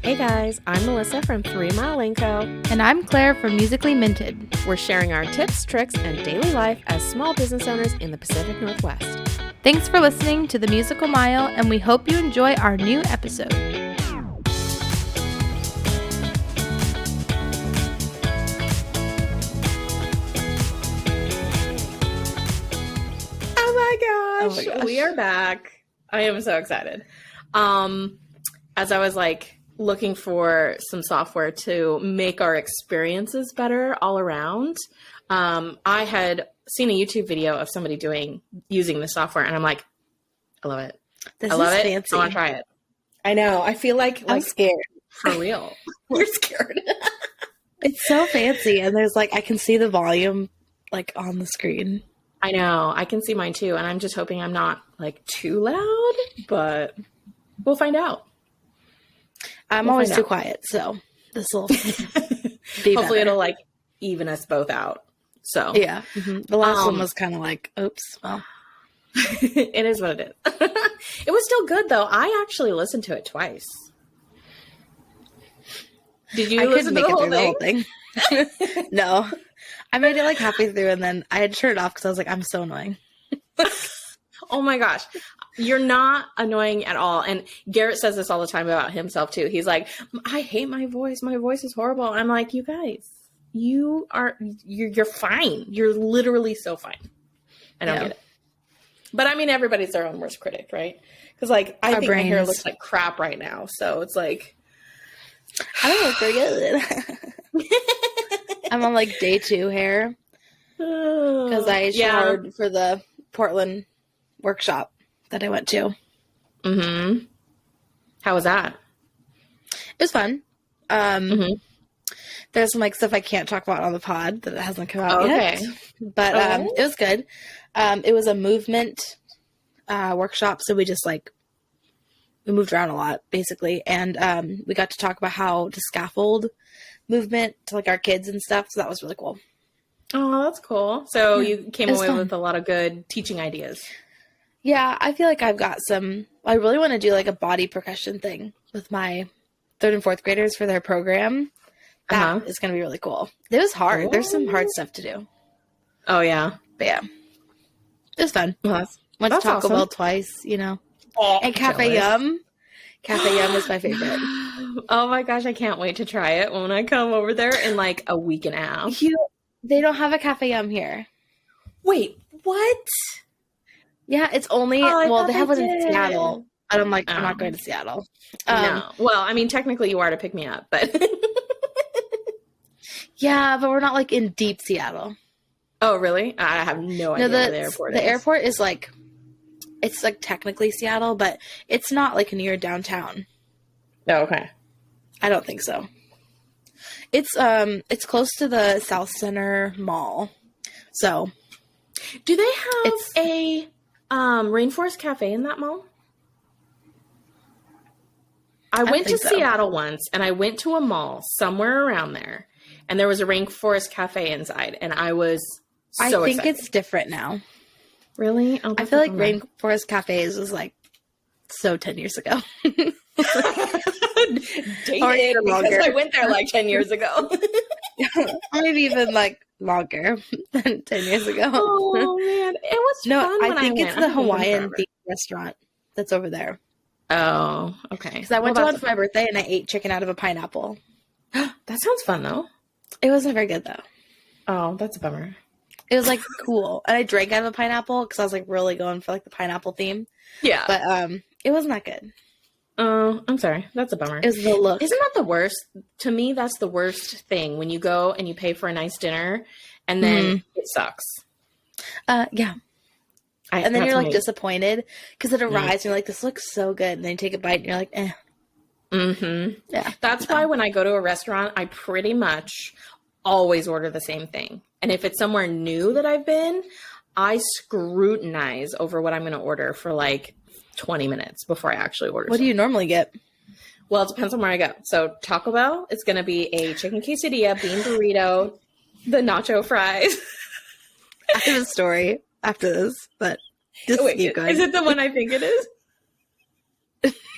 Hey guys, I'm Melissa from 3 Mile & Co. And I'm Claire from Musically Minted. We're sharing our tips, tricks, and daily life as small business owners in the Pacific Northwest. Thanks for listening to The Musical Mile, and we hope you enjoy our new episode. Oh my gosh, we are back. I am so excited. As I was looking for some software to make our experiences better all around, I had seen a YouTube video of somebody using the software, and I'm like, I love it. I love it. Fancy. I want to try it. I know. I feel like I'm scared. For real. We're scared. It's so fancy, and there's I can see the volume on the screen. I know. I can see mine too, and I'm just hoping I'm not too loud, but we'll find out. I'm always too quiet, so this will be hopefully better. It'll even us both out. So yeah, the last one was kind of oops. Well, it is what it is. It was still good though. I actually listened to it twice. Did you listen to the whole thing? No, I made it halfway through, and then I had to turn it off because I was I'm so annoying. Oh my gosh. You're not annoying at all. And Garrett says this all the time about himself too. He's like, I hate my voice. My voice is horrible. I'm like, you guys, you're fine. You're literally so fine. I don't get it. But I mean, everybody's their own worst critic, right? Because I think my hair looks like crap right now. So it's I don't look very good. I'm on day 2 hair because I showered for the Portland workshop that I went to. Mm-hmm. How was that? It was fun. There's some stuff I can't talk about on the pod that it hasn't come out yet. But it was good. It was a movement workshop, so we just we moved around a lot basically, and we got to talk about how to scaffold movement to our kids and stuff. So that was really cool. Oh, that's cool. So you came away fun. with a lot of good teaching ideas. Yeah, I feel I've got some. I really want to do a body percussion thing with my 3rd and 4th graders for their program. That is going to be really cool. It was hard. There's some hard stuff to do. Oh yeah, but yeah, it was fun. Well, went to Taco Bell twice, and Cafe Yum. Cafe Yum is my favorite. Oh my gosh, I can't wait to try it when I come over there in a week and a half. They don't have a Cafe Yum here. Wait, what? Yeah, it's only they have one in Seattle. And I'm I'm not going to Seattle. No. Well, I mean, technically you are to pick me up, but yeah, but we're not in deep Seattle. Oh, really? I have no idea where the airport is. The airport is it's technically Seattle, but it's not near downtown. Oh, okay. I don't think so. It's close to the South Center Mall. So, do they have a Rainforest Cafe in that mall? I went to Seattle once, and I went to a mall somewhere around there, and there was a Rainforest Cafe inside, and I was so excited. It's different now. Really? Oh, I feel Rainforest Cafes was so 10 years ago. Dated, because I went there 10 years ago. Maybe even longer than 10 years ago. Oh man, it was fun. I think it's the Hawaiian themed restaurant that's over there. Oh, okay. Because I went to one for my birthday and I ate chicken out of a pineapple. That sounds fun though. It wasn't very good though. Oh, that's a bummer. It was cool, and I drank out of a pineapple because I was really going for the pineapple theme. Yeah, but it wasn't that good. Oh, I'm sorry. That's a bummer. It was the look. Isn't that the worst? To me, that's the worst thing when you go and you pay for a nice dinner and then it sucks. Yeah. And then you're disappointed because it arrives and you're this looks so good. And then you take a bite and you're eh. Mm-hmm. Yeah. That's why when I go to a restaurant, I pretty much always order the same thing. And if it's somewhere new that I've been, I scrutinize over what I'm going to order for 20 minutes before I actually order. What do you normally get? Well, it depends on where I go. So Taco Bell, it's going to be a chicken quesadilla, bean burrito, the nacho fries. I have a story after this, but just wait, keep going. Is it the one I think it is?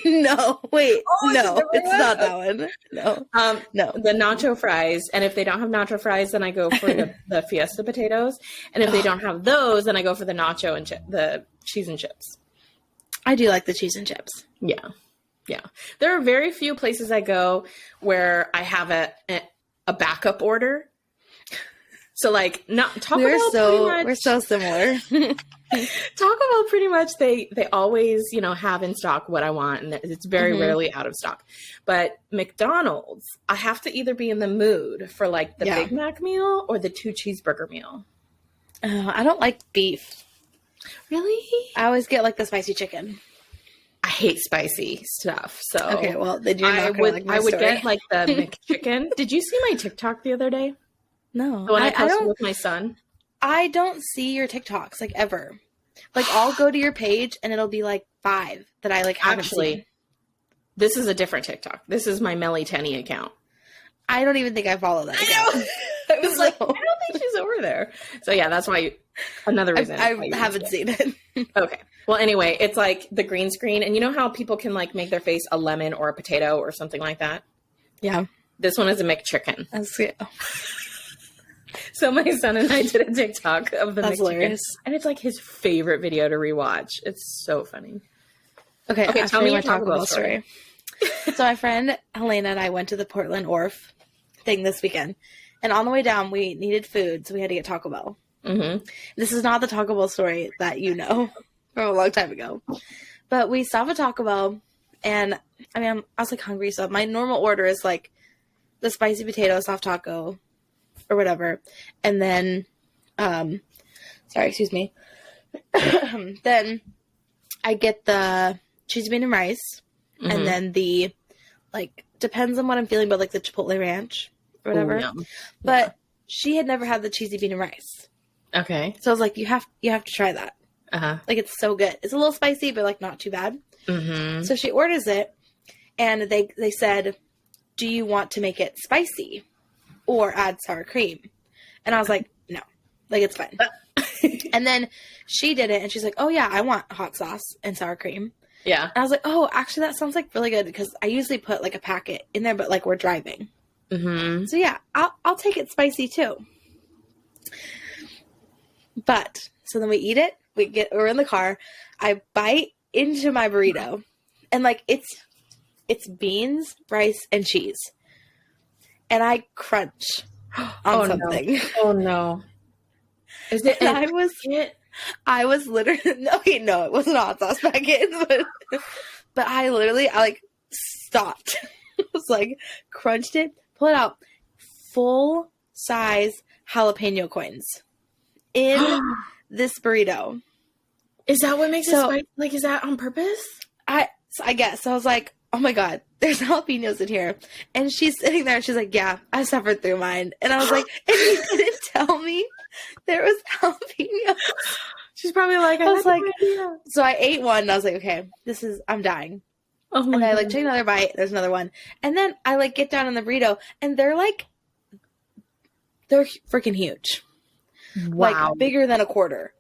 No, wait. Oh, no, it's one? not that one. No. No. The nacho fries. And if they don't have nacho fries, then I go for the Fiesta potatoes. And if they don't have those, then I go for the nacho and the cheese and chips. I do like the cheese and chips. Yeah. Yeah. There are very few places I go where I have a backup order. So like Taco Bell we're so similar. Taco Bell pretty much they always, have in stock what I want, and it's very rarely out of stock. But McDonald's, I have to either be in the mood for like the Big Mac meal or the 2 cheeseburger meal. I don't like beef. Really? I always get like the spicy chicken. I hate spicy stuff. So okay, well then you're not I would get like the McChicken. Did you see my TikTok the other day? No. The one I posted with my son. I don't see your TikToks like ever. Like I'll go to your page and it'll be like 5 that I like haven't seen. This is a different TikTok. This is my Melly Tenny account. I don't even think I follow that account. I was like, I don't think she's over there. So yeah, that's why another reason. I haven't seen it. Okay. Well, anyway, it's like the green screen, and you know how people can like make their face a lemon or a potato or something like that? Yeah. This one is a McChicken. That's it. So my son and I did a TikTok of the That's McChicken, hilarious. and it's like his favorite video to rewatch. It's so funny. Okay, tell me your Taco Bell story. So my friend Helena and I went to the Portland Orf thing this weekend, and on the way down we needed food, so we had to get Taco Bell. Mm-hmm. This is not the Taco Bell story that you know from a long time ago, but we stopped at Taco Bell, and I mean I was like hungry, so my normal order is like the spicy potato soft taco or whatever, and then excuse me, then I get the cheesy bean and rice. Mm-hmm. And then the, like, depends on what I'm feeling, but like the Chipotle ranch or whatever. Ooh, but she had never had the cheesy bean and rice. Okay. So I was like, you have to try that. Uh-huh. Like, it's so good. It's a little spicy, but like not too bad. Mm-hmm. So she orders it, and they said, do you want to make it spicy or add sour cream? And I was like, no, like it's fine. And then she did it, and she's like, oh yeah, I want hot sauce and sour cream. Yeah. And I was like, oh, actually, that sounds like really good, because I usually put like a packet in there, but like we're driving. Mm-hmm. So yeah, I'll take it spicy too. But so then we eat it. We're in the car. I bite into my burrito, and like it's beans, rice, and cheese, and I crunch on something. No. Oh no! Is it? I was literally no, it wasn't a hot sauce packet, but I like stopped. I was like crunched it, pull it out, full size jalapeno coins in this burrito. Is that what makes it spicy? Like, is that on purpose? I guess. So I was like, oh my God, there's jalapenos in here. And she's sitting there and she's like, yeah, I suffered through mine. And I was like, and you didn't tell me there was jalapenos. She's probably like, I was like, so I ate one and I was like, okay, I'm dying. Oh my and I God. like take another bite. There's another one. And then I like get down in the burrito and they're freaking huge. Wow. Like bigger than a quarter.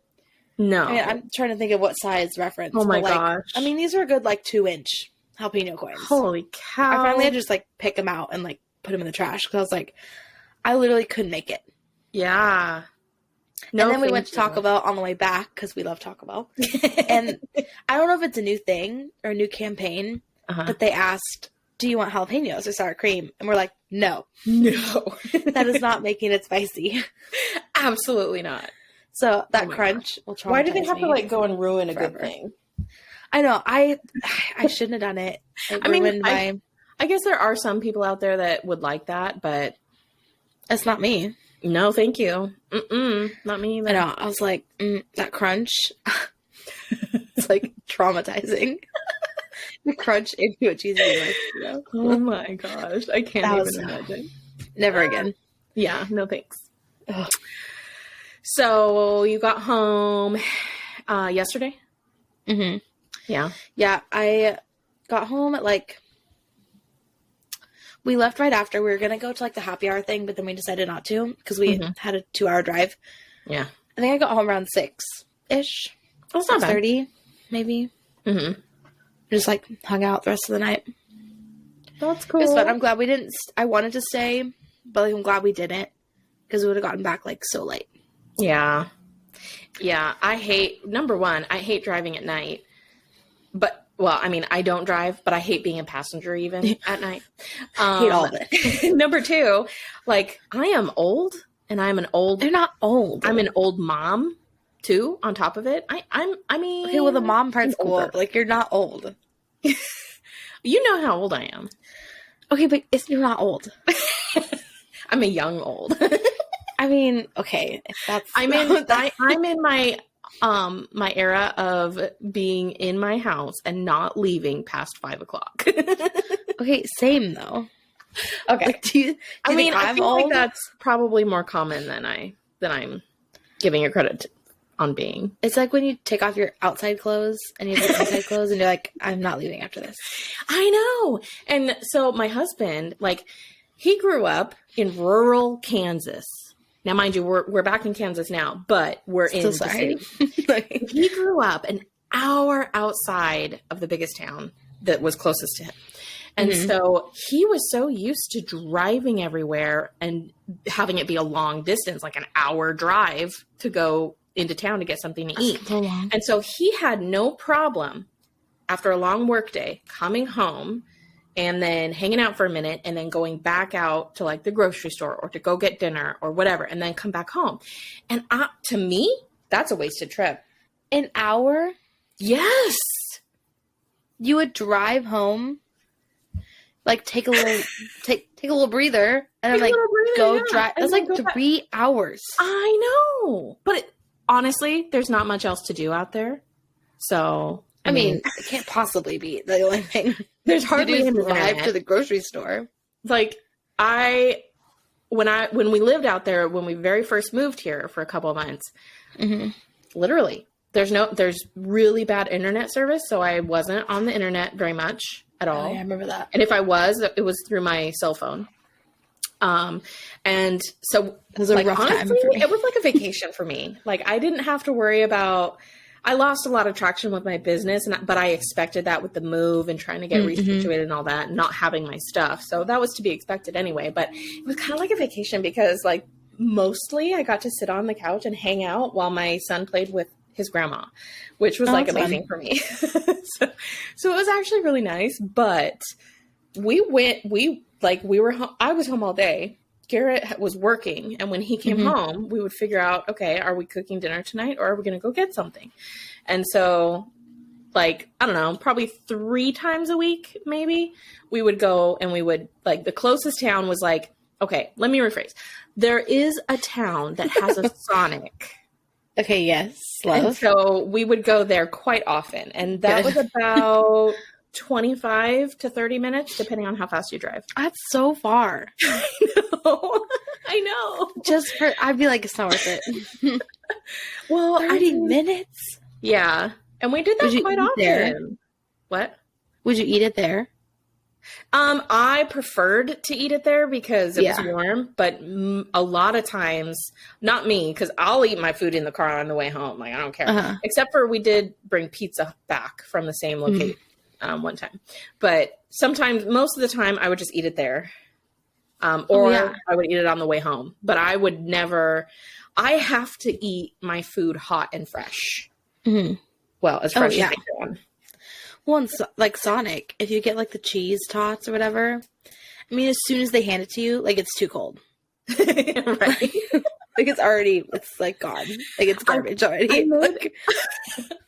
No. I mean, I'm trying to think of what size reference. Oh my gosh. gosh. I mean, these are a good 2-inch jalapeno coins. Holy cow. I finally had to just pick them out and put them in the trash because I was like, I literally couldn't make it. Yeah. No, and then we went to Taco Bell on the way back because we love Taco Bell. And I don't know if it's a new thing or a new campaign, but they asked, do you want jalapenos or sour cream? And we're like, no. No. That is not making it spicy. Absolutely not. So that crunch will traumatize me. Why do they have to go and ruin a good thing? I know. I shouldn't have done it. I guess there are some people out there that would like that, but it's not me. No, thank you. Not me either. I know. I was like, that crunch. It's traumatizing. The crunch into a cheesy rice. Oh my gosh. I can't even imagine. Never again. Yeah, no thanks. Ugh. So you got home yesterday? Mm-hmm. Yeah. Yeah, I got home at we left right after. We were going to go to the happy hour thing, but then we decided not to because we had a 2-hour drive. Yeah. I think I got home around 6-ish. That's not bad. 6:30, maybe. Mm-hmm. just like hung out the rest of the night. That's cool. It was fun. I'm glad we didn't. I wanted to stay, but like, I'm glad we didn't because we would have gotten back like so late. Yeah. Yeah. I hate driving at night. But, well, I mean, I don't drive, but I hate being a passenger even at night. Hate all of it. Number 2, like, I am old, and I'm an old. They're not old. I'm an old mom too. On top of it, I mean. Okay, well, the mom part's cool, but like, you're not old. You know how old I am. Okay, but you're not old. I'm a young old. I mean, okay, if that's. I'm in my my era of being in my house and not leaving past 5 o'clock. Okay, same though. Okay. Like, do you I think feel old? like that's probably more common than I'm giving you credit on being. It's like when you take off your outside clothes and you have your inside clothes and you're like, I'm not leaving after this. I know. And so my husband, like, he grew up in rural Kansas. Now, mind you, we're back in Kansas now, but we're in the city. He grew up an hour outside of the biggest town that was closest to him. And so he was so used to driving everywhere and having it be a long distance, like an hour drive to go into town to get something to eat. So long. And so he had no problem after a long work day coming home and then hanging out for a minute and then going back out to like the grocery store or to go get dinner or whatever and then come back home. And to me, that's a wasted trip. An hour? Yes. You would drive home, like take a little breather and then like go drive. That's like 3 hours. I know. But honestly, there's not much else to do out there. So, I mean, it can't possibly be the only thing. There's hardly any drive to the grocery store. Like when we lived out there, when we very first moved here for a couple of months, literally there's really bad internet service. So I wasn't on the internet very much at all. Oh, yeah, I remember that. And if I was, it was through my cell phone. And so it was a rough time for me. It was like a vacation for me. Like I didn't have to worry about, I lost a lot of traction with my business, but I expected that with the move and trying to get resituated and all that, and not having my stuff. So that was to be expected anyway. But it was kind of like a vacation because, like, mostly I got to sit on the couch and hang out while my son played with his grandma, which was like amazing for me. so it was actually really nice. But I was home all day. Garrett was working, and when he came home, we would figure out, okay, are we cooking dinner tonight or are we going to go get something? And so, like, I don't know, probably 3 times a week, maybe, we would go and we would, like, the closest town was like, okay, let me rephrase. There is a town that has a Sonic. Okay, yes. Love. And so we would go there quite often. And that was about 25 to 30 minutes, depending on how fast you drive. That's so far. I know. I'd be like, it's not worth it. Well, 30 minutes? Yeah. And we did that quite often. There? What? Would you eat it there? I preferred to eat it there because it was warm, but a lot of times, not me, because I'll eat my food in the car on the way home. Like, I don't care. Except for we did bring pizza back from the same location. One time, but sometimes, most of the time, I would just eat it there, or I would eat it on the way home. But I would never. I have to eat my food hot and fresh. Well, as fresh as I can. Well, and like Sonic, if you get like the cheese tots or whatever, I mean, as soon as they hand it to you, like it's too cold, right? Like it's like gone, like it's garbage already.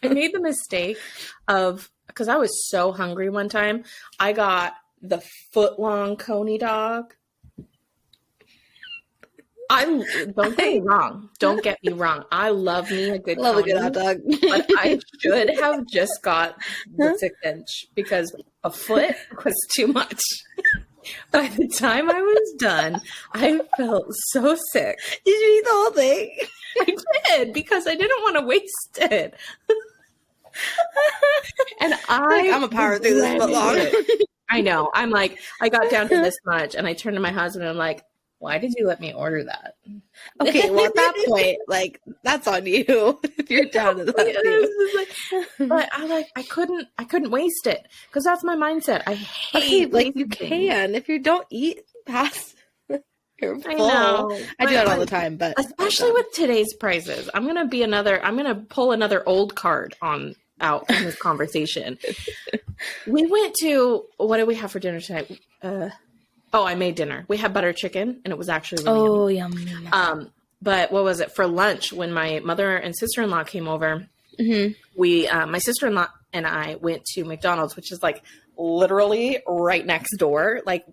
I made the mistake of. Because I was so hungry one time, I got the foot-long coney dog. Don't get me wrong. Don't get me wrong. I love me a good love coney, a good hot dog. But I should have just got the 6-inch because a foot was too much. By the time I was done, I felt so sick. Did you eat the whole thing? I did because I didn't want to waste it. And I'm a power through this foot long. I know. I'm like, I got down to this much and I turned to my husband and I'm like, why did you let me order that? Okay, well, at that point, like, that's on you if you're down to that. But I couldn't waste it because that's my mindset. I hate like, you can if you don't eat past you're full. I know. I do that all the time, but especially with today's prices, I'm gonna pull another old card out in this conversation. We went to, what did we have for dinner tonight? I made dinner. We had butter chicken, and it was actually really yummy. But what was it for lunch? When my mother and sister-in-law came over, we, my sister-in-law and I went to McDonald's, which is like literally right next door. Like,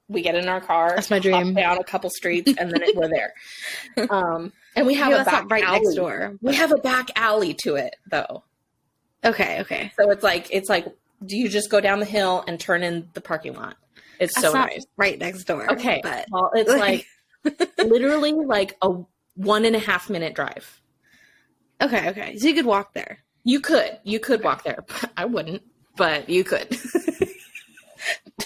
we get in our car. That's my dream. Down a couple streets, and then we're there. And we have a back right alley. Next door. We have a back alley to it, though. Okay. So it's like, do you just go down the hill and turn in the parking lot? It's That's so not nice. right next door. Okay. But well, it's like literally like a 1.5 minute drive. Okay. So you could walk there. You could walk there. I wouldn't, but you could.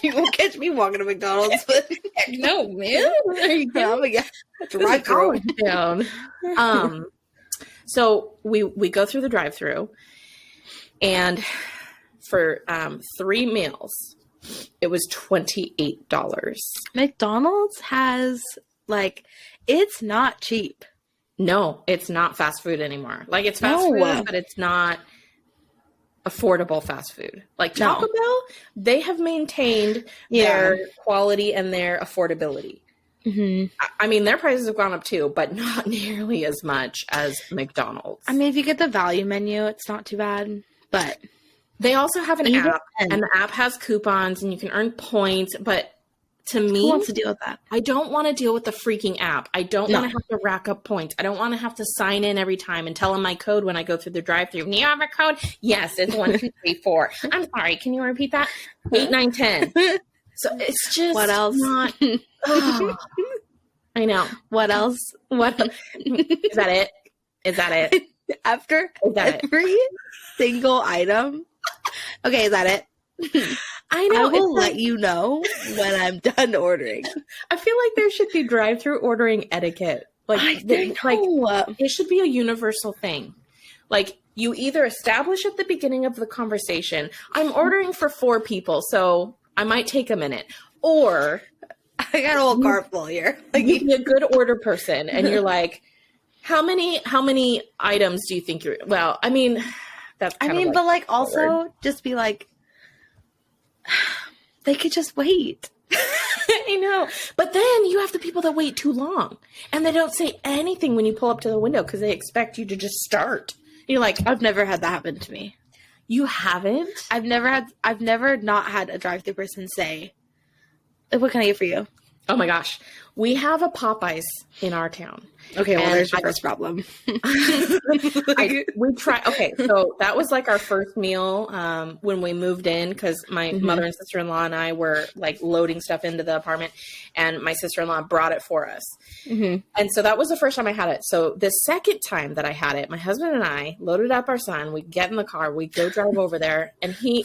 You won't catch me walking to McDonald's, but no, man. There you go. Drive through down. So we go through the drive-through, and for 3 meals, it was $28. McDonald's has it's not cheap. No, it's not fast food anymore. Like, it's fast food, but it's not affordable fast food. Like Taco Bell, they have maintained their quality and their affordability. I mean, their prices have gone up too, but not nearly as much as McDonald's. I mean, if you get the value menu, it's not too bad, but they also have an app, and the app has coupons and you can earn points, but to me, who wants to deal with that? I don't want to deal with the freaking app. I don't want to have to rack up points. I don't want to have to sign in every time and tell them my code when I go through the drive-thru. Do you have a code? Yes, it's 1, 2, 3, 4. I'm sorry. Can you repeat that? 8, 9, 10. So it's just what else? Not. Oh, I know. What else? What is that? It is that it? After every single item. Okay, is that it? I know. I will let you know when I'm done ordering. I feel like there should be drive-through ordering etiquette. Like it should be a universal thing. Like, you either establish at the beginning of the conversation, I'm ordering for 4 people, so I might take a minute. Or I got a whole cart full here. Like, you'd be a good order person, and you're like, how many items do you think you're? Well, I mean, that's. But like also just be like, they could just wait. I know. But then you have the people that wait too long, and they don't say anything when you pull up to the window because they expect you to just start. You're like, I've never had that happen to me. You haven't? I've never not had a drive-thru person say, what can I get for you? Oh my gosh. We have a Popeyes in our town. Okay, well, there's your first problem. We try. Okay, so that was like our first meal when we moved in, because my mother and sister-in-law and I were like loading stuff into the apartment, and my sister-in-law brought it for us. And so that was the first time I had it. So the second time that I had it, my husband and I loaded up our son. We get in the car, we go drive over there, and he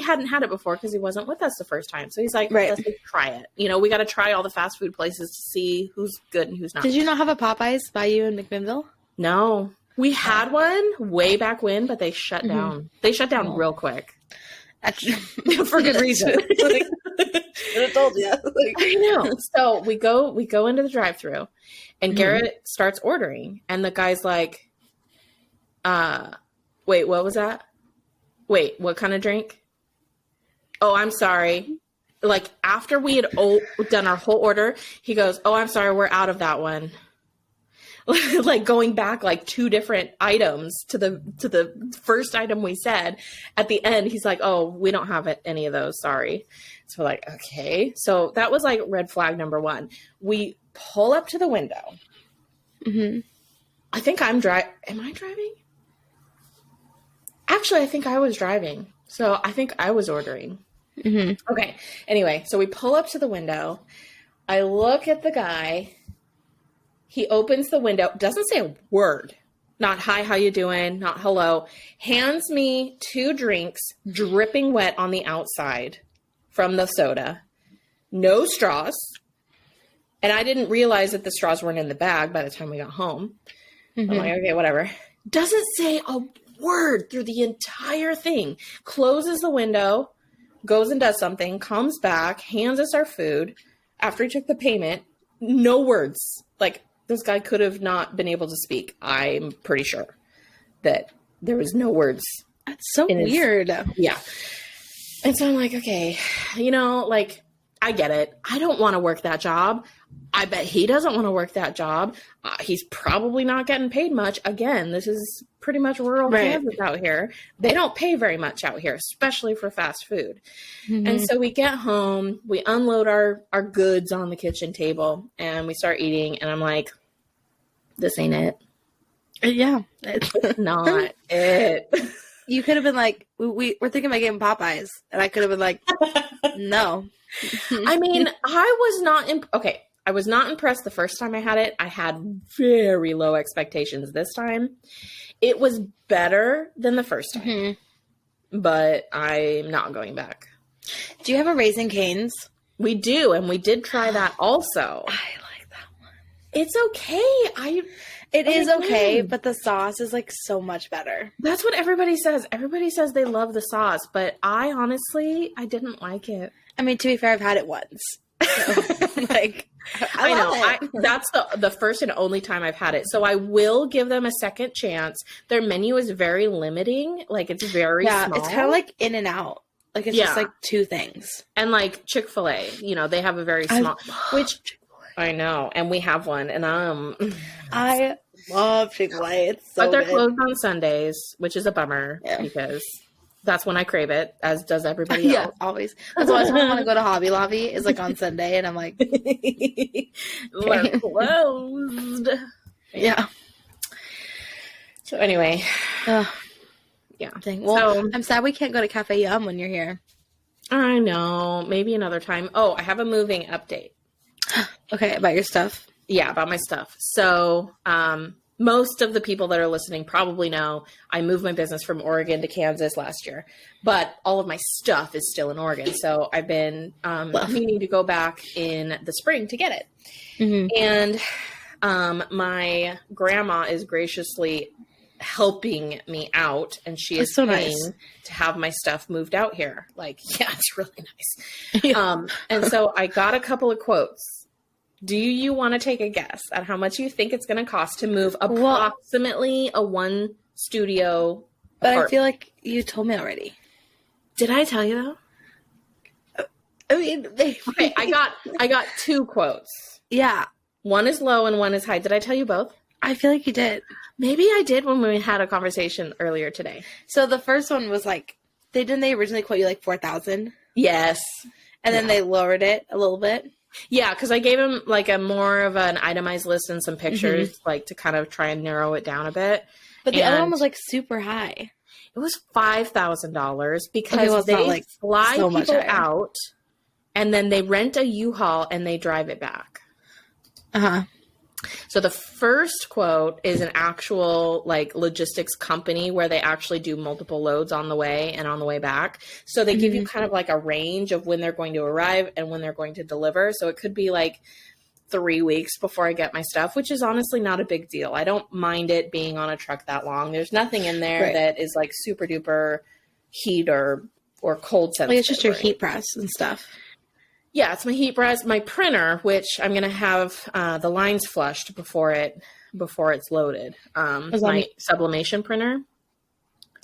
hadn't had it before because he wasn't with us the first time. So he's like, let's just try it. We got to try all the fast food places to see who's good and who's not. Did you not have a Popeyes by you in McMinnville? No. We had one way back when, but they shut down. They shut down real quick. For good reason. I told you. I know. So we go into the drive-thru, and Garrett starts ordering, and the guy's like, wait, what was that? Wait, what kind of drink? Oh, I'm sorry. Like, after we had done our whole order, he goes, oh, I'm sorry, we're out of that one. Like, going back like 2 different items to the first item we said. At the end, he's like, oh, we don't have any of those, sorry. So we're like, okay. So that was like red flag number 1. We pull up to the window. I think am I driving? Actually, I think I was driving. So I think I was ordering. Okay. Anyway, so we pull up to the window. I look at the guy. He opens the window, doesn't say a word. Not hi, how you doing? Not hello. Hands me 2 drinks, dripping wet on the outside from the soda. No straws. And I didn't realize that the straws weren't in the bag by the time we got home. I'm like, okay, whatever. Doesn't say a word through the entire thing. Closes the window, goes and does something, comes back, hands us our food. After he took the payment, no words. Like, this guy could have not been able to speak. I'm pretty sure that there was no words. That's so weird. Yeah. And so I'm like, okay, you know, like, I get it. I don't want to work that job. I bet he doesn't want to work that job. He's probably not getting paid much. Again, this is pretty much rural Kansas out here. They don't pay very much out here, especially for fast food. And so we get home, we unload our goods on the kitchen table, and we start eating. And I'm like, this ain't it. Yeah. It's not it. You could have been like, we're thinking about getting Popeyes. And I could have been like, no. I mean, I was not impressed the first time I had it. I had very low expectations this time. It was better than the first time, but I'm not going back. Do you have a Raising Cane's? We do, and we did try that also. I like that one. It's okay. It is okay, but the sauce is like so much better. That's what everybody says. Everybody says they love the sauce, but I didn't like it. I mean, to be fair, I've had it once. So, like, I know. That's the first and only time I've had it. So I will give them a second chance. Their menu is very limiting. Like, it's very small. It's kind of like In and Out. Like, it's just like two things. And like Chick-fil-A, you know, they have a very small, I know. And we have one. And I love Chick-fil-A. It's so but they're good. closed on Sundays, which is a bummer because that's when I crave it, as does everybody else. Yeah, always. That's why I want to go to Hobby Lobby is like on Sunday, and I'm like, we're closed. Yeah. So anyway, yeah. Dang. Well, So, I'm sad we can't go to Cafe Yum when you're here. I know. Maybe another time. Oh, I have a moving update. Okay, about your stuff. Yeah, about my stuff. So, most of the people that are listening probably know I moved my business from Oregon to Kansas last year, but all of my stuff is still in Oregon. So I've been meaning to go back in the spring to get it. And my grandma is graciously helping me out, and she is so paying nice to have my stuff moved out here. Like, yeah, it's really nice. And so I got a couple of quotes. Do you want to take a guess at how much you think it's going to cost to move approximately a one studio apartment? I feel like you told me already. Did I tell you though? I mean, okay, I got two quotes. Yeah. One is low and one is high. Did I tell you both? I feel like you did. Maybe I did when we had a conversation earlier today. So the first one was like, they originally quote you like $4,000? Yes. And then they lowered it a little bit. Yeah, because I gave him like a more of an itemized list and some pictures, like to kind of try and narrow it down a bit. But the other one was like super high. It was $5,000 because they like fly people out, and then they rent a U-Haul and they drive it back. So the first quote is an actual like logistics company where they actually do multiple loads on the way and on the way back. So they give you kind of like a range of when they're going to arrive and when they're going to deliver. So it could be like 3 weeks before I get my stuff, which is honestly not a big deal. I don't mind it being on a truck that long. There's nothing in there that is like super duper heat or cold sensitive. Like it's just your heat press and stuff. Yeah, it's my heat press, my printer, which I'm going to have the lines flushed before it's loaded. My sublimation printer.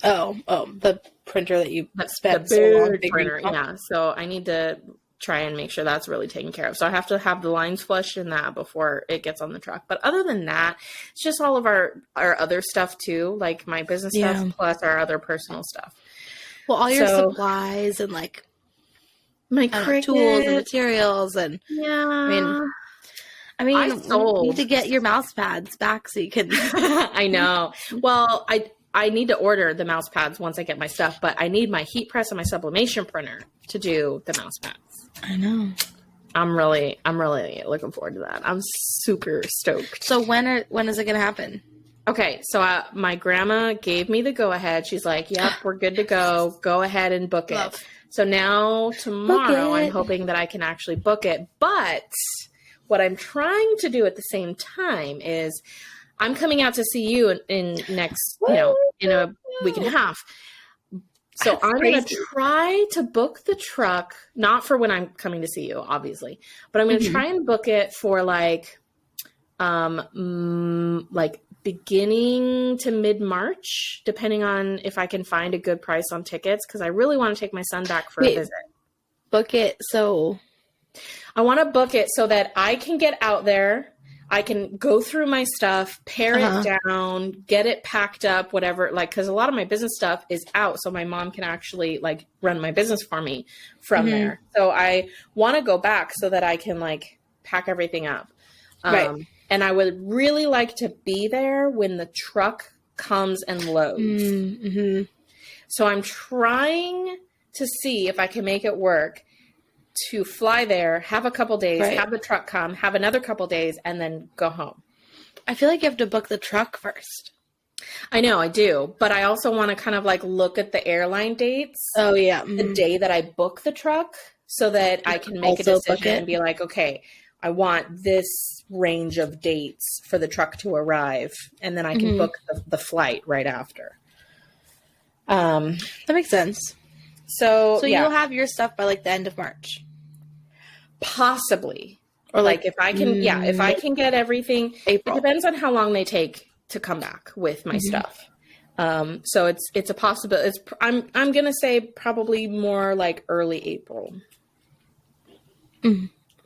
Oh, the printer that you spent the so long printer. Yeah, so I need to try and make sure that's really taken care of. So I have to have the lines flushed in that before it gets on the truck. But other than that, it's just all of our other stuff too, like my business stuff plus our other personal stuff. Well, all your supplies and like my tools and materials and I mean, you need to get your mouse pads back so you can. I know. Well, I need to order the mouse pads once I get my stuff, but I need my heat press and my sublimation printer to do the mouse pads. I know. I'm really looking forward to that. I'm super stoked. So when is it going to happen? Okay, so my grandma gave me the go ahead. She's like, "Yep, we're good to go. Go ahead and book it." So now tomorrow, I'm hoping that I can actually book it. But what I'm trying to do at the same time is I'm coming out to see you in next, in a week and a half. So I'm going to try to book the truck, not for when I'm coming to see you, obviously, but I'm going to try and book it for like beginning to mid-March, depending on if I can find a good price on tickets, because I really want to take my son back for a visit. Book it so... I want to book it so that I can get out there. I can go through my stuff, pare it down, get it packed up, whatever. Like, because a lot of my business stuff is out, so my mom can actually like run my business for me from there. So I want to go back so that I can like pack everything up. Right. And I would really like to be there when the truck comes and loads. So I'm trying to see if I can make it work to fly there, have a couple days, have the truck come, have another couple days, and then go home. I feel like you have to book the truck first. I know, I do. But I also want to kind of like look at the airline dates. Oh, yeah. The day that I book the truck so that I can make a decision and be like, okay, I want this range of dates for the truck to arrive. And then I can book the flight right after. That makes sense. So you'll have your stuff by like the end of March. Possibly. Or like if I can, if I can get everything, April. It depends on how long they take to come back with my stuff. So it's a possibility. I'm going to say probably more like early April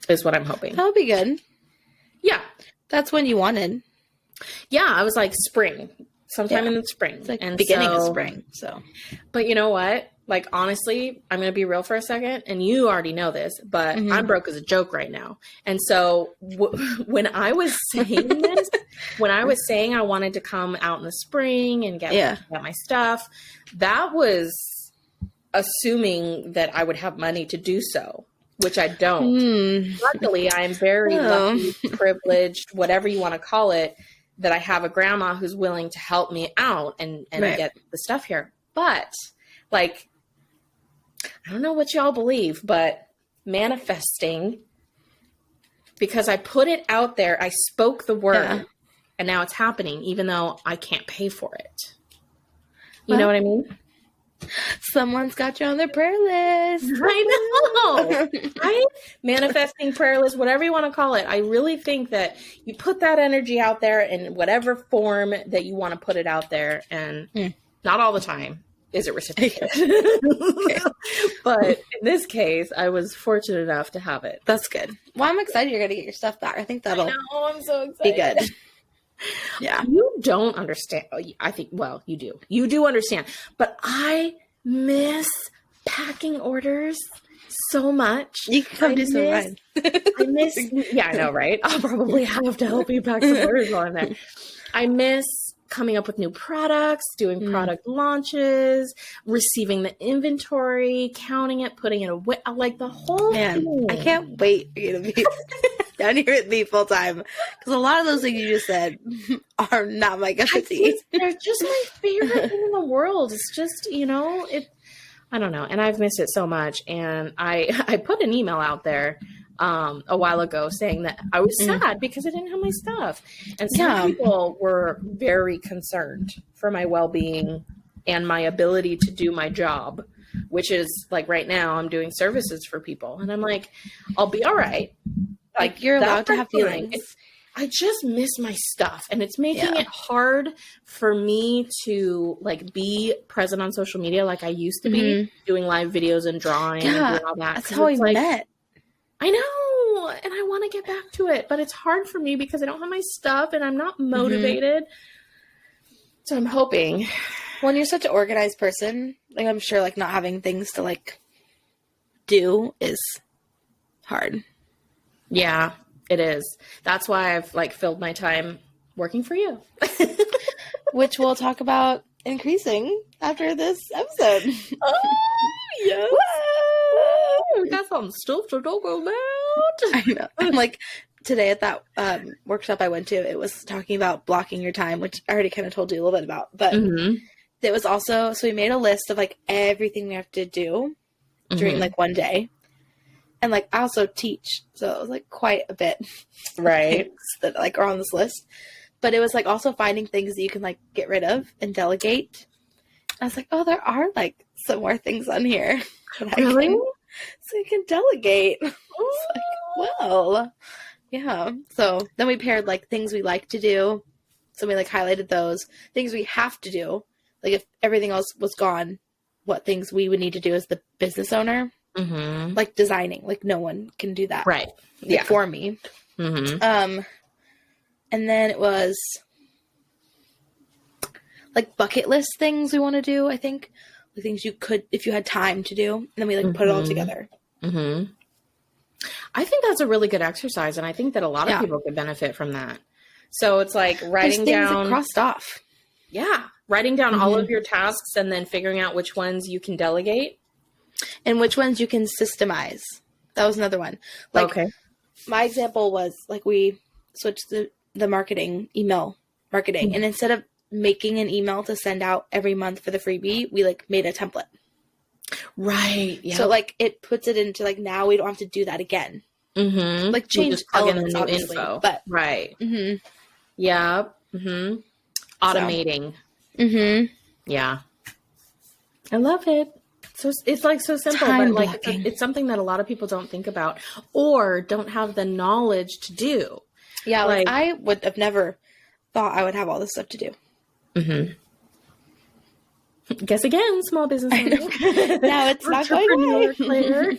is what I'm hoping. That'll be good. Yeah. That's when you wanted. Yeah. I was like spring, sometime in the spring. It's like beginning of spring. So, but you know what? Like, honestly, I'm going to be real for a second, and you already know this, but I'm broke as a joke right now. And so when I was saying this, when I was saying I wanted to come out in the spring and get my stuff, that was assuming that I would have money to do so, which I don't. Luckily, I am very lucky, privileged, whatever you want to call it, that I have a grandma who's willing to help me out and get the stuff here. But, like, I don't know what y'all believe, but manifesting, because I put it out there, I spoke the word, and now it's happening, even though I can't pay for it. You know what I mean? Someone's got you on their prayer list. I know. Right? Manifesting, prayer list, whatever you want to call it. I really think that you put that energy out there in whatever form that you want to put it out there, and not all the time is it reciprocated. But in this case, I was fortunate enough to have it. That's good. Well, I'm excited you're going to get your stuff back. I think that'll I'm so excited. be good. Yeah. You don't understand. I think, well, you do. You do understand. But I miss packing orders so much. You can come do some mine. I miss, I know, right? I'll probably have to help you pack some orders while I'm there. I miss coming up with new products, doing product launches, receiving the inventory, counting it, putting it away, like the whole thing. I can't wait for you to be down here with me full time, because a lot of those things you just said are not my cup of tea. They're just my favorite thing in the world. It's just, I don't know. And I've missed it so much. And I put an email out there a while ago saying that I was sad because I didn't have my stuff. And some people were very concerned for my well-being and my ability to do my job, which is like right now I'm doing services for people. And I'm like, I'll be all right. Like you're allowed to have feelings. I just miss my stuff, and it's making it hard for me to like be present on social media like I used to be, doing live videos and drawing and doing all that. That's how we met. I know, and I want to get back to it, but it's hard for me because I don't have my stuff and I'm not motivated. So I'm hoping. When you're such an organized person, like I'm sure like not having things to like do is hard. Yeah, it is. That's why I've like filled my time working for you. Which we'll talk about increasing after this episode. Oh, yes. We got some stuff to talk about. I know. I'm like, today at that workshop I went to, it was talking about blocking your time, which I already kind of told you a little bit about. But it was also, so we made a list of like everything we have to do during like one day. And like I also teach, so it was like quite a bit, right? That like are on this list. But it was like also finding things that you can like get rid of and delegate. I was like, oh, there are like some more things on here. Really? So you can delegate. It's like, well, yeah. So then we paired like things we like to do. So we like highlighted those things we have to do. Like if everything else was gone, what things we would need to do as the business owner. Mm-hmm. Like designing, like no one can do that. Right. Like, for me. Mm-hmm. And then it was like bucket list things we want to do, I think. The things you could, if you had time to do. And then we like put it all together. Mm-hmm. I think that's a really good exercise. And I think that a lot of people could benefit from that. So it's like writing There's things down. that crossed off. Yeah. Writing down all of your tasks and then figuring out which ones you can delegate. And which ones you can systemize. That was another one. Like, okay. My example was like we switched the marketing, email marketing. And instead of making an email to send out every month for the freebie, we like made a template. Right. Yeah. So like it puts it into like now we don't have to do that again. Mm-hmm. Like change elements, in the new info. But right. Mm-hmm. Yeah. Mm-hmm. Automating. So. Mm-hmm. Yeah. I love it. So it's like so simple, Time but like blocking. it's something that a lot of people don't think about or don't have the knowledge to do. Yeah, like I would have never thought I would have all this stuff to do. Mm-hmm. Guess again, small business owner. Now it's not going away.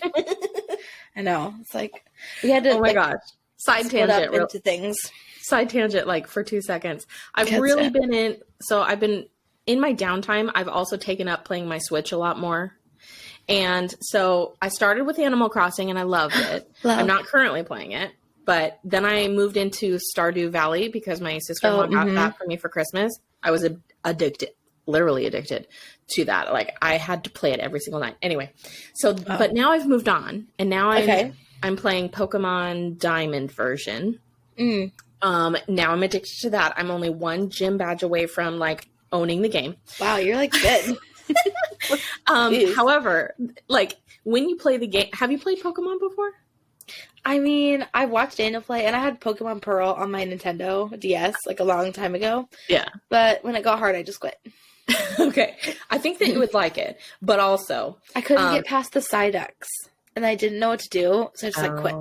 I know. It's like we had to. Oh my gosh! Side tangent into things. Side tangent, like for 2 seconds. I've been in my downtime. I've also taken up playing my Switch a lot more. And so I started with Animal Crossing and I loved it. I'm not currently playing it, but then I moved into Stardew Valley because my sister-in-law got that for me for Christmas. I was addicted, literally addicted to that. Like I had to play it every single night. Anyway, so, but now I've moved on and now I'm playing Pokemon Diamond version. Now I'm addicted to that. I'm only one gym badge away from like owning the game. Wow, you're like good. However, like when you play the game, have you played Pokemon before? I mean, I watched Daniel play and I had Pokemon Pearl on my Nintendo DS like a long time ago. Yeah. But when it got hard, I just quit. Okay. I think that you would like it, but also I couldn't get past the Psyducks and I didn't know what to do. So I just like quit.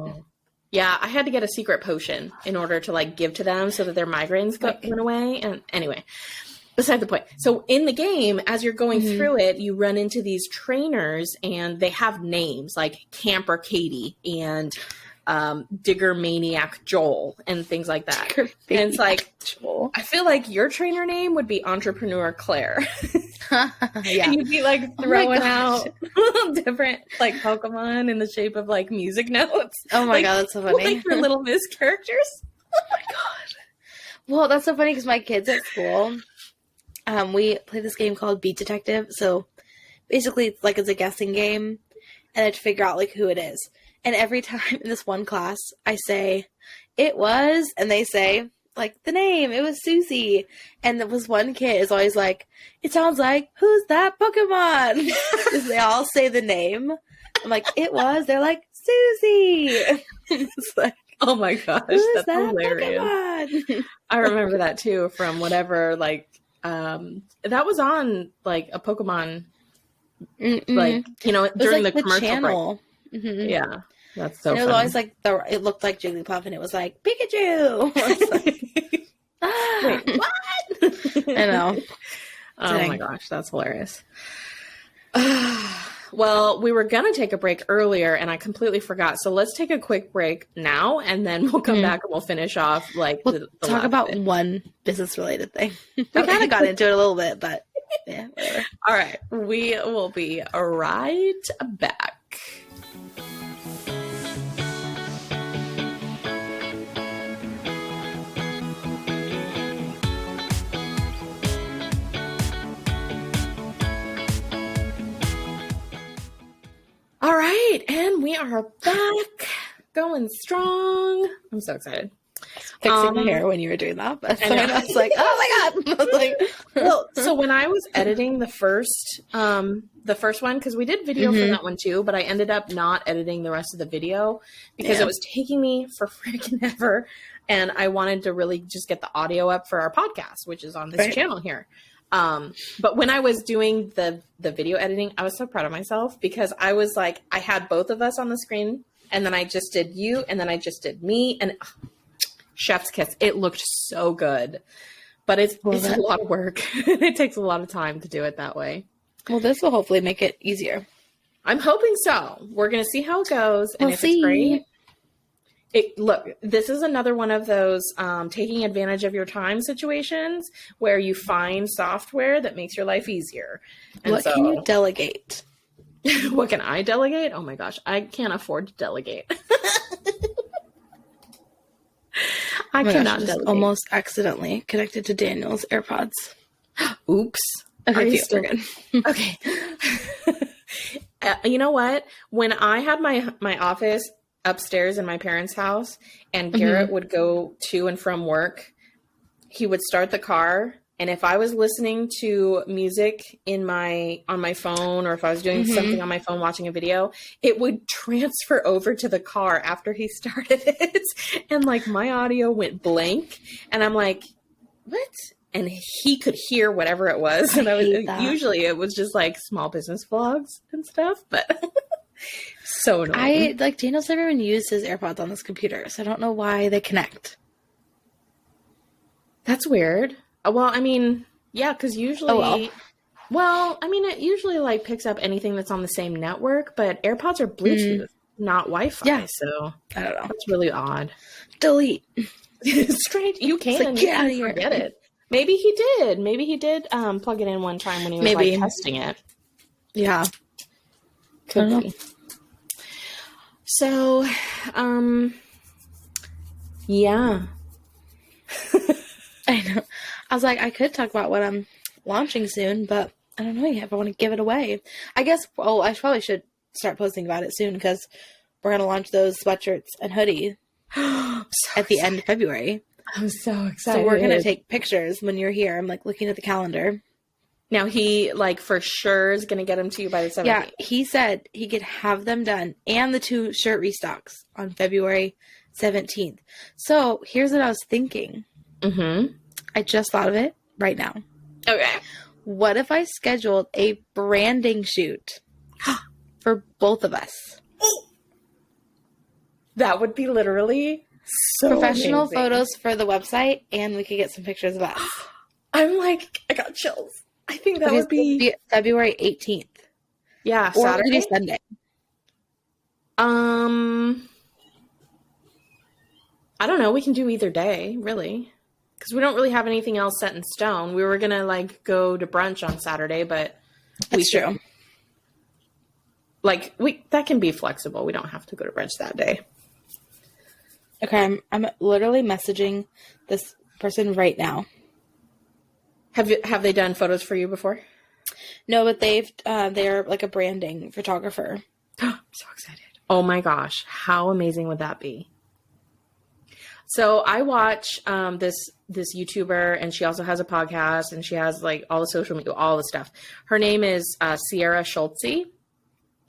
Yeah. I had to get a secret potion in order to like give to them so that their migraines went away. And anyway, beside the point. So in the game, as you're going through it, you run into these trainers and they have names like Camper Katie and Digger Maniac Joel and things like that. And it's like, Joel. I feel like your trainer name would be Entrepreneur Claire. Yeah. And you'd be like throwing out different like Pokemon in the shape of like music notes. Oh my God, that's so funny. Like your Little Miss characters. Oh my God. Well, that's so funny because my kids at school, we play this game called Beat Detective. So basically it's like it's a guessing game and I have to figure out like who it is. And every time in this one class, I say, it was, and they say, like, the name, it was Susie. And there was one kid is always like, it sounds like, who's that Pokemon? Because they all say the name. I'm like, it was. They're like, Susie. It's like, oh my gosh, that's that hilarious. Pokemon? I remember that too from whatever, like, that was on, like, a Pokemon, like, you know, during like the commercial channel. break. Mm-hmm. Yeah. That's so and it was funny. always like it looked like Jigglypuff, and it was like Pikachu. Like, wait, what? I know. Oh my gosh, that's hilarious. Well, we were gonna take a break earlier, and I completely forgot. So let's take a quick break now, and then we'll come back and we'll finish off. Like, we'll talk about bit. One business-related thing. We kind of got into it a little bit, but yeah, whatever. All right, we will be right back. All right, and we are back, going strong. I'm so excited. fixing my hair when you were doing that. But I was like, oh my God. I was like, well, so when I was editing the first one, because we did video for that one too, but I ended up not editing the rest of the video because it was taking me for freaking ever. And I wanted to really just get the audio up for our podcast, which is on this channel here. But when I was doing the video editing, I was so proud of myself because I was like, I had both of us on the screen and then I just did you and then I just did me and chef's kiss. It looked so good, but it's a lot of work. It takes a lot of time to do it that way. Well, this will hopefully make it easier. I'm hoping so. We're going to see how it goes. And if it's great, look, this is another one of those taking advantage of your time situations where you find software that makes your life easier. And what can you delegate? What can I delegate? Oh my gosh, I can't afford to delegate. I cannot delegate. Almost accidentally connected to Daniel's AirPods. Oops. Okay, we're good. Okay. You know what? When I had my office upstairs in my parents' house and Garrett would go to and from work, he would start the car. And if I was listening to music on my phone, or if I was doing something on my phone, watching a video, it would transfer over to the car after he started it. And like my audio went blank and I'm like, what? And he could hear whatever it was. And usually it was just like small business vlogs and stuff, but so annoying. Daniel's never even used his AirPods on this computer, so I don't know why they connect. That's weird. Well, I mean, yeah, because usually, it usually like picks up anything that's on the same network, but AirPods are Bluetooth, not Wi-Fi. Yeah. So I don't know. That's really odd. Delete. Strange. You can get out of here. Forget it. Maybe he did. Maybe he did plug it in one time when he was like testing it. Yeah. Could be. So, yeah. I know. I was like, I could talk about what I'm launching soon, but I don't know yet if I want to give it away. I guess, I probably should start posting about it soon because we're going to launch those sweatshirts and hoodie at the end of February. I'm so excited. So we're going to take pictures when you're here. I'm like looking at the calendar. Now he like for sure is going to get them to you by the 17th. Yeah, he said he could have them done and the 2 shirt restocks on February 17th. So here's what I was thinking. I just thought of it right now. Okay. What if I scheduled a branding shoot for both of us? That would be literally so professional amazing. Photos for the website, and we could get some pictures of us. I'm like, I got chills. I think that would be February 18th. Yeah, or Saturday. Sunday. I don't know. We can do either day, really. Because we don't really have anything else set in stone. We were going to, like, go to brunch on Saturday, but... That's true. Like, that can be flexible. We don't have to go to brunch that day. Okay, I'm literally messaging this person right now. Have they done photos for you before? No, but they're like a branding photographer. I'm so excited. Oh my gosh. How amazing would that be? So I watch this YouTuber, and she also has a podcast, and she has like all the social media, all the stuff. Her name is Sierra Schultze.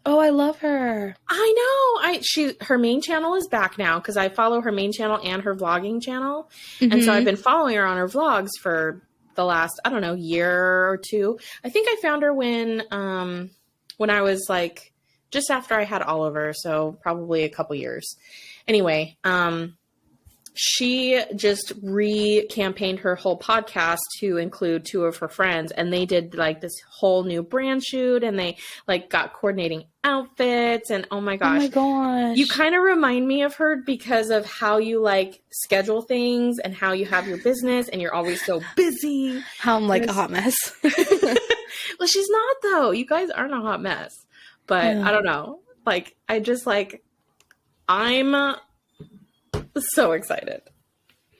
Oh, I love her. I know. Her main channel is back now because I follow her main channel and her vlogging channel. And so I've been following her on her vlogs for the last, I don't know, year or two. I think I found her when I was like just after I had Oliver, so probably a couple years. Anyway, she just re-campaigned her whole podcast to include 2 of her friends, and they did like this whole new brand shoot, and they like got coordinating outfits, and oh my gosh. You kind of remind me of her because of how you like schedule things and how you have your business and you're always so busy. How I'm like a hot mess. Well, she's not though. You guys aren't a hot mess, but I don't know. Like, I'm so excited.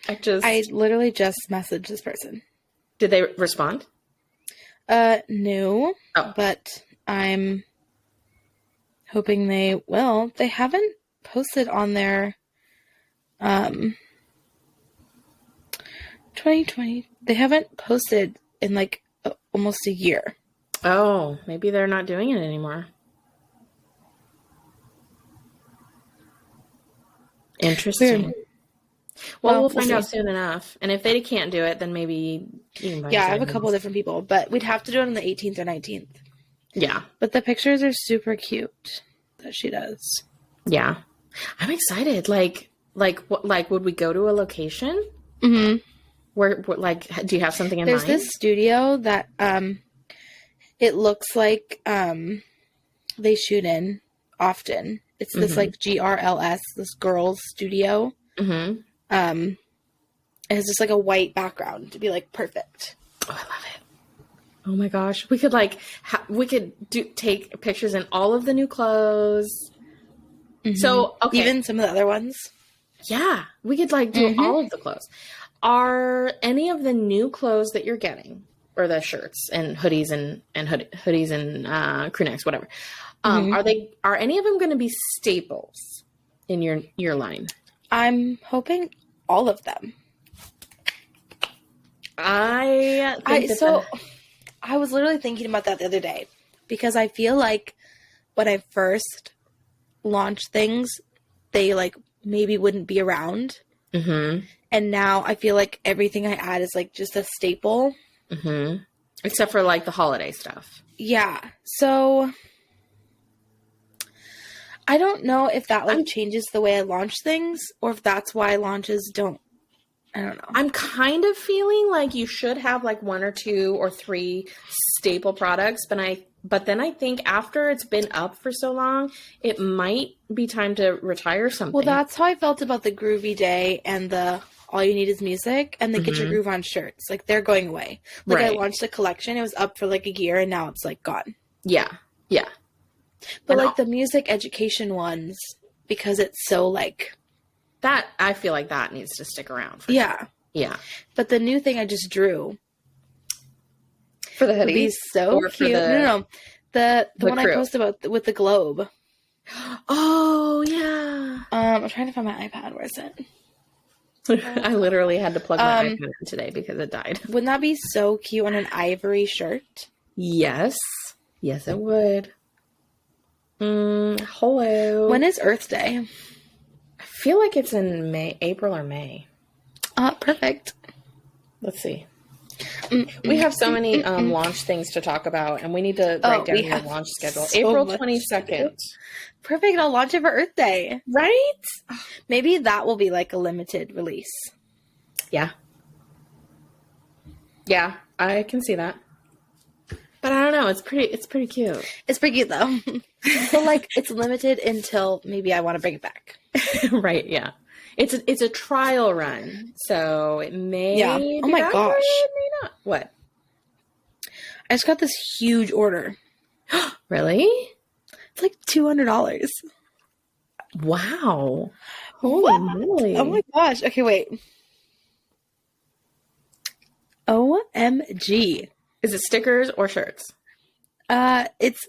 I literally just messaged this person. Did they respond? No. Oh. But I'm hoping they will. They haven't posted on their 2020. They haven't posted in like almost a year. Oh, maybe they're not doing it anymore. Interesting. Weird. Well, we'll find out soon enough. And if they can't do it, then maybe you can buy I have a couple different people, but we'd have to do it on the 18th or 19th. Yeah. But the pictures are super cute that she does. Yeah. I'm excited. Like, would we go to a location? Mm-hmm. Where, do you have something in mind? There's this studio that, it looks like, they shoot in often. It's this like GRLS, this girls studio. Mm-hmm. It has just like a white background to be like perfect. Oh, I love it. Oh my gosh. We could take pictures in all of the new clothes. Mm-hmm. So, okay. Even some of the other ones. Yeah. We could do all of the clothes. Are any of the new clothes that you're getting, or the shirts and hoodies and hoodies and crew necks, whatever, are any of them going to be staples in your line? I'm hoping all of them. I was literally thinking about that the other day, because I feel like when I first launched things, they like maybe wouldn't be around. Mm-hmm. And now I feel like everything I add is like just a staple. Mm-hmm. Except for like the holiday stuff. Yeah. So I don't know if that changes the way I launch things, or if that's why launches don't. I don't know. I'm kind of feeling like you should have like 1 or 2 or 3 staple products, but then I think after it's been up for so long, it might be time to retire something. Well, that's how I felt about the Groovy Day and the All You Need Is Music and the Get Your Groove On shirts. Like, they're going away. Like, I launched a collection. It was up for like a year, and now it's like gone. Yeah. Yeah. But like the music education ones, because it's so like... That, I feel like that needs to stick around. Yeah. Yeah. But the new thing I just drew... For the hoodie? Would be so cute. No. The one crew. I posted about with the globe. Oh, yeah. I'm trying to find my iPad. Where is it? I literally had to plug my iPad in today because it died. Wouldn't that be so cute on an ivory shirt? Yes. Yes, it would. Hello. When is Earth Day? I feel like it's in April or May. Perfect. Let's see. We have so many launch things to talk about, and we need to write down the launch schedule. So April 22nd. Perfect. I'll launch it for Earth Day. Right? Maybe that will be like a limited release. Yeah. Yeah, I can see that. But I don't know. It's pretty cute. It's pretty cute though. So like it's limited until maybe I want to bring it back. Right. Yeah. It's a trial run, so it may. Yeah. Oh my gosh. It may not. What? I just got this huge order. Really? It's like $200. Wow. Holy moly. Oh my gosh. Okay, wait. OMG. Is it stickers or shirts? It's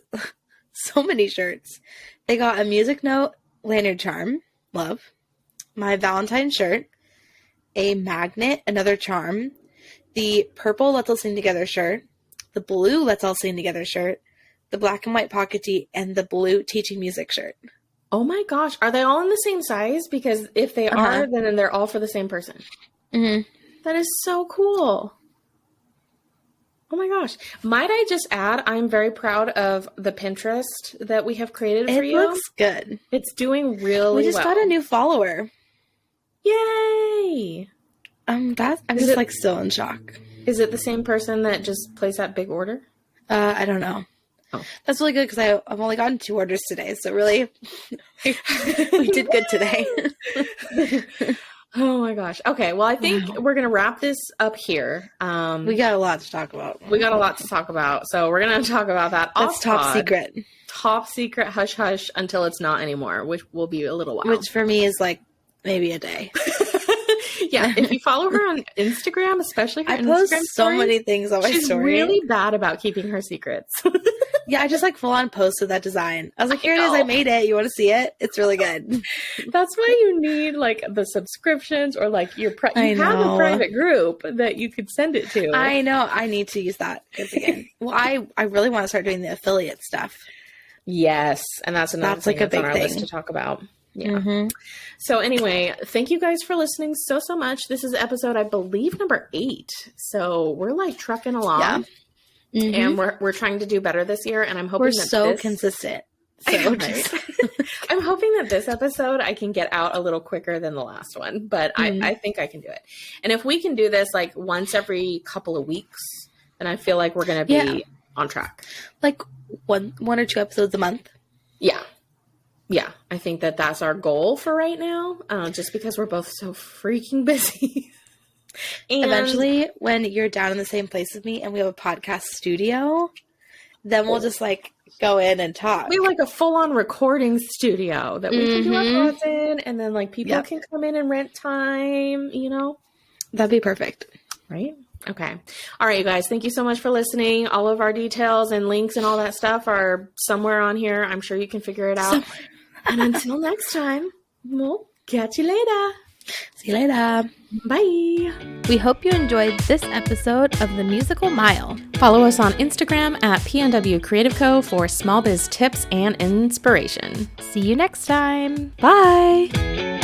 so many shirts. They got a music note lanyard charm. Love. My Valentine shirt, a magnet, another charm, the purple Let's All Sing Together shirt, the blue Let's All Sing Together shirt, the black and white pocket tee, and the blue teaching music shirt. Oh my gosh. Are they all in the same size? Because if they are, then they're all for the same person. Mm-hmm. That is so cool. Oh my gosh. Might I just add, I'm very proud of the Pinterest that we have created for you. It looks good. It's doing really well. We just got a new follower. Yay! I'm like still in shock. Is it the same person that just placed that big order? I don't know. Oh. That's really good because I've only gotten 2 orders today, so really we did good today. Oh my gosh. Okay, well I think we're gonna wrap this up here. We got a lot to talk about. So we're gonna talk about that. That's top secret. Top secret, hush hush until it's not anymore, which will be a little while. Which for me is like maybe a day. Yeah, if you follow her on Instagram, especially her I Instagram post so stories, many things on my story. She's really bad about keeping her secrets. Yeah, I just like full on posted that design. I was like, here it is. I made it. You want to see it? It's really good. That's why you need like the subscriptions or like you have a private group that you could send it to. I know. I need to use that again. Well, I really want to start doing the affiliate stuff. Yes. And that's another thing like a big on our thing list to talk about. Yeah. So anyway, thank you guys for listening so much. This is episode, I believe, number 8. So we're like trucking along. Yeah. And we're trying to do better this year. And I'm hoping we're so consistent. So right? I'm hoping that this episode I can get out a little quicker than the last one, but I think I can do it. And if we can do this like once every couple of weeks, then I feel like we're going to be on track. Like one or 2 episodes a month. Yeah. Yeah. I think that that's our goal for right now. Just because we're both so freaking busy. And eventually, when you're down in the same place with me and we have a podcast studio, then we'll just like go in and talk. We have like a full-on recording studio that we can do our pods in, and then like people can come in and rent time, you know? That'd be perfect. Right? Okay. All right, you guys. Thank you so much for listening. All of our details and links and all that stuff are somewhere on here. I'm sure you can figure it out. And until next time, we'll catch you later. See you later. Bye. We hope you enjoyed this episode of The Musical Mile. Follow us on Instagram at PNW Creative Co. for small biz tips and inspiration. See you next time. Bye.